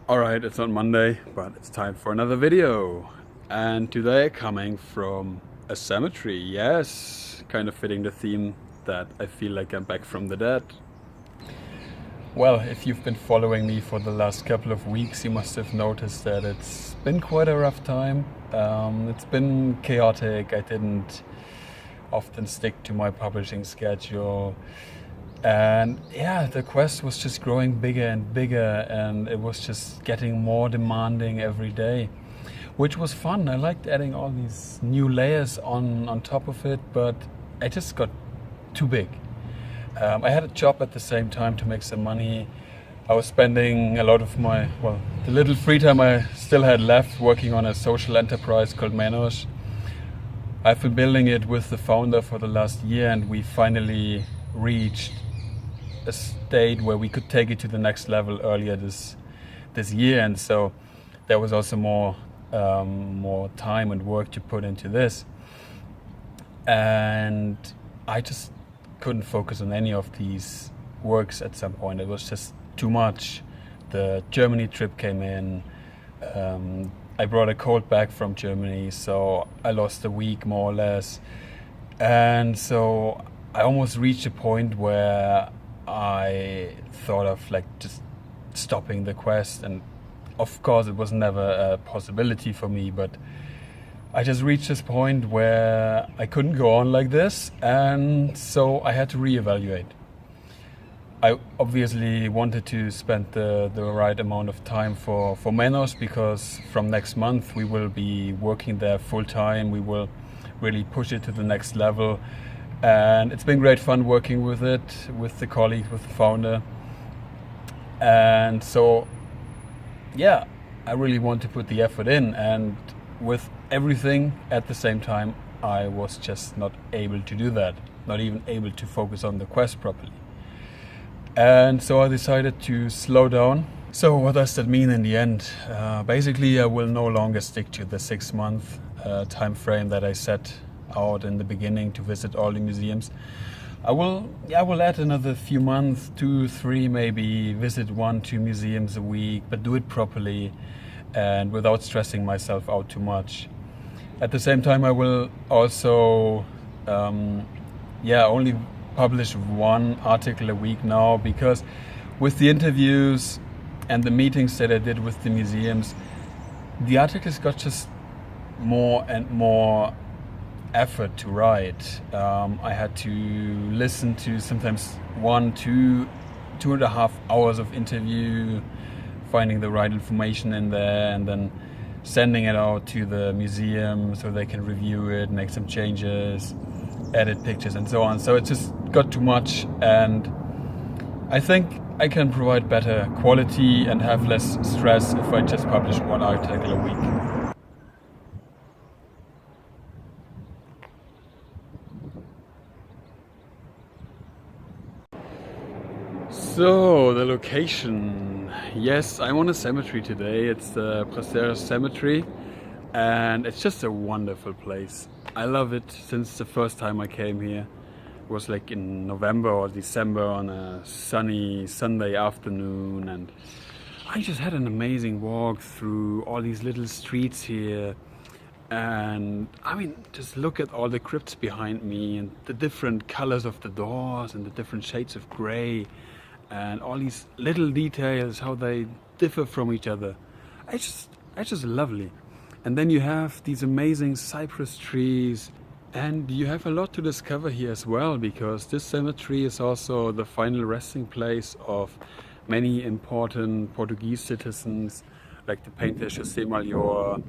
Alright, it's not Monday, but it's time for another video. And today coming from a cemetery, yes, kind of fitting the theme that I feel like I'm back from the dead. Well, if you've been following me for the last couple of weeks, you must have noticed that it's been quite a rough time. It's been chaotic. I didn't often stick to my publishing schedule. And yeah, the quest was just growing bigger and bigger, and it was just getting more demanding every day, which was fun. I liked adding all these new layers on top of it, but it just got too big. I had a job at the same time to make some money. I was spending a lot of the little free time I still had left working on a social enterprise called Manos. I've been building it with the founder for the last year, and we finally reached a state where we could take it to the next level earlier this year, and so there was also more time and work to put into this, and I just couldn't focus on any of these works at some point. It was just too much. The Germany trip came in. I brought a cold back from Germany, so I lost a week more or less, and so I almost reached a point where I thought of just stopping the quest, and of course it was never a possibility for me, but I just reached this point where I couldn't go on like this, and so I had to reevaluate. I obviously wanted to spend the right amount of time for Manos, because from next month we will be working there full time. We will really push it to the next level. And it's been great fun working with it, with the colleague, with the founder. And so, yeah, I really want to put the effort in. And with everything at the same time, I was just not able to do that. Not even able to focus on the quest properly. And so I decided to slow down. So what does that mean in the end? Basically, I will no longer stick to the 6-month time frame that I set out in the beginning to visit all the museums. I will add another few months, 2, 3 maybe, visit 1, 2 museums a week, but do it properly and without stressing myself out too much. At the same time, I will also only publish 1 article a week now, because with the interviews and the meetings that I did with the museums, the articles got just more and more effort to write. I had to listen to sometimes 1, 2, 2.5 hours of interview, finding the right information in there, and then sending it out to the museum so they can review it, make some changes, edit pictures and so on. So it just got too much, and I think I can provide better quality and have less stress if I just publish 1 article a week. So, the location. Yes, I'm on a cemetery today. It's the Prazeres cemetery, and it's just a wonderful place. I love it since the first time I came here. It was like in November or December on a sunny Sunday afternoon, and I just had an amazing walk through all these little streets here. And I mean, just look at all the crypts behind me and the different colors of the doors and the different shades of gray. And all these little details, how they differ from each other. It's just lovely. And then you have these amazing cypress trees, and you have a lot to discover here as well, because this cemetery is also the final resting place of many important Portuguese citizens, like the painter José Malheur,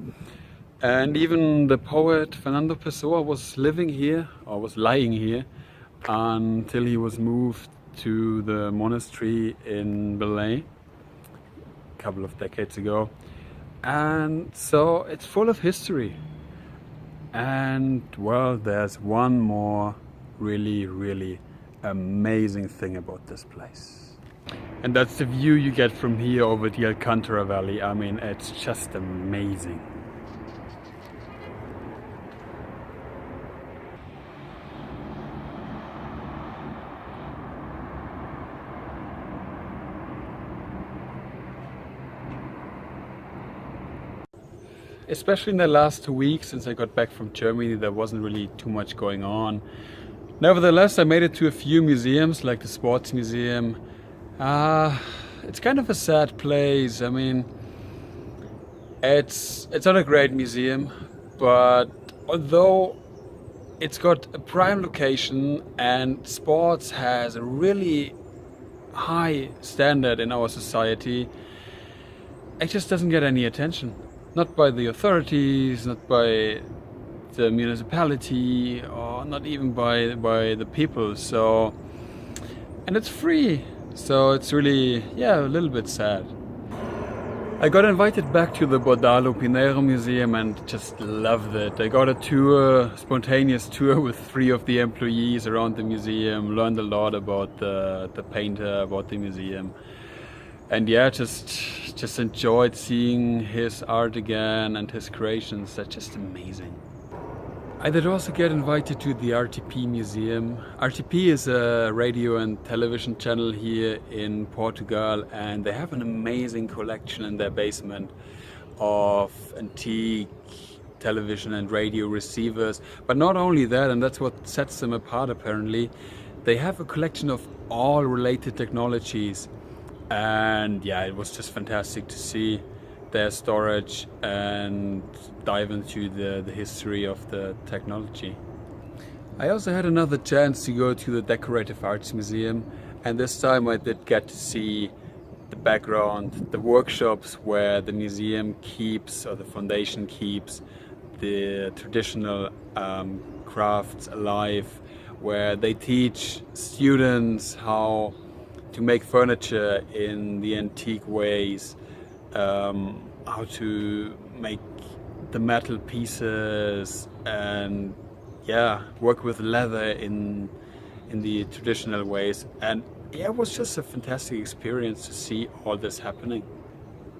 and even the poet Fernando Pessoa was living here, or was lying here, until he was moved to the monastery in Belém a couple of decades ago. And so it's full of history. And well, there's one more really amazing thing about this place. And that's the view you get from here over the Alcantara Valley. I mean, it's just amazing. especially in the last 2 weeks since I got back from Germany, there wasn't really too much going on. Nevertheless, I made it to a few museums, like the Sports Museum. It's kind of a sad place. I mean, it's not a great museum, but although it's got a prime location and sports has a really high standard in our society, it just doesn't get any attention. Not by the authorities, not by the municipality, or not even by the people. So, and it's free, so it's really, yeah, a little bit sad. I got invited back to the Bordalo Pinheiro Museum and just loved it. I got a tour, spontaneous tour with 3 of the employees around the museum, learned a lot about the painter, about the museum. And yeah, just enjoyed seeing his art again and his creations. They're just amazing. I did also get invited to the RTP Museum. RTP is a radio and television channel here in Portugal, and they have an amazing collection in their basement of antique television and radio receivers. But not only that, and that's what sets them apart apparently, they have a collection of all related technologies. And yeah, it was just fantastic to see their storage and dive into the history of the technology. I also had another chance to go to the Decorative Arts Museum, and this time I did get to see the background, the workshops where the museum keeps, or the foundation keeps, the traditional crafts alive, where they teach students how to make furniture in the antique ways, how to make the metal pieces, and yeah, work with leather in the traditional ways. And yeah, it was just a fantastic experience to see all this happening.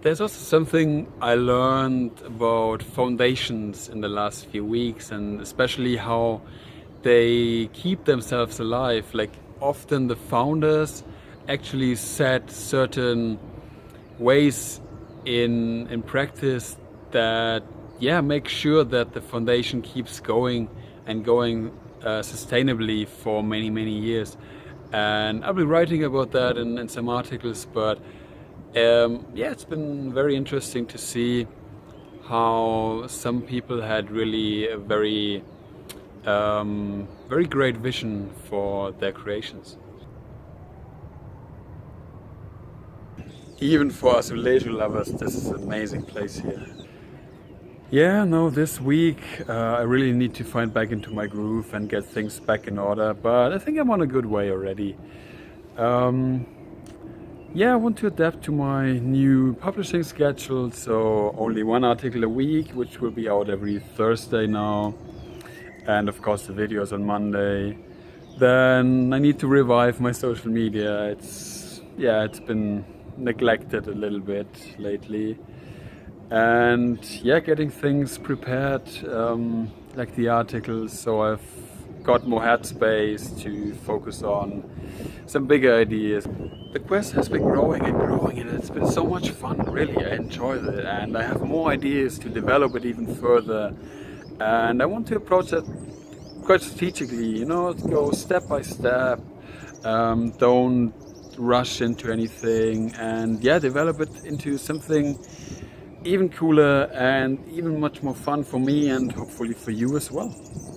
There's also something I learned about foundations in the last few weeks, and especially how they keep themselves alive. Like, often the founders actually set certain ways in practice that, yeah, make sure that the foundation keeps going and going sustainably for many years. And I'll be writing about that in some articles, but yeah, it's been very interesting to see how some people had really a very great vision for their creations. Even for us leisure lovers, this is an amazing place here. Yeah, no, this week I really need to find back into my groove and get things back in order, but I think I'm on a good way already. Yeah, I want to adapt to my new publishing schedule, so only 1 article a week, which will be out every Thursday now, and of course the videos on Monday. Then I need to revive my social media. It's been neglected a little bit lately, and yeah, getting things prepared, like the articles, so I've got more headspace to focus on some bigger ideas. The quest has been growing and it's been so much fun, really. I enjoyed it, and I have more ideas to develop it even further, and I want to approach that quite strategically, you know, go step by step, don't rush into anything, and yeah, develop it into something even cooler and even much more fun for me, and hopefully for you as well.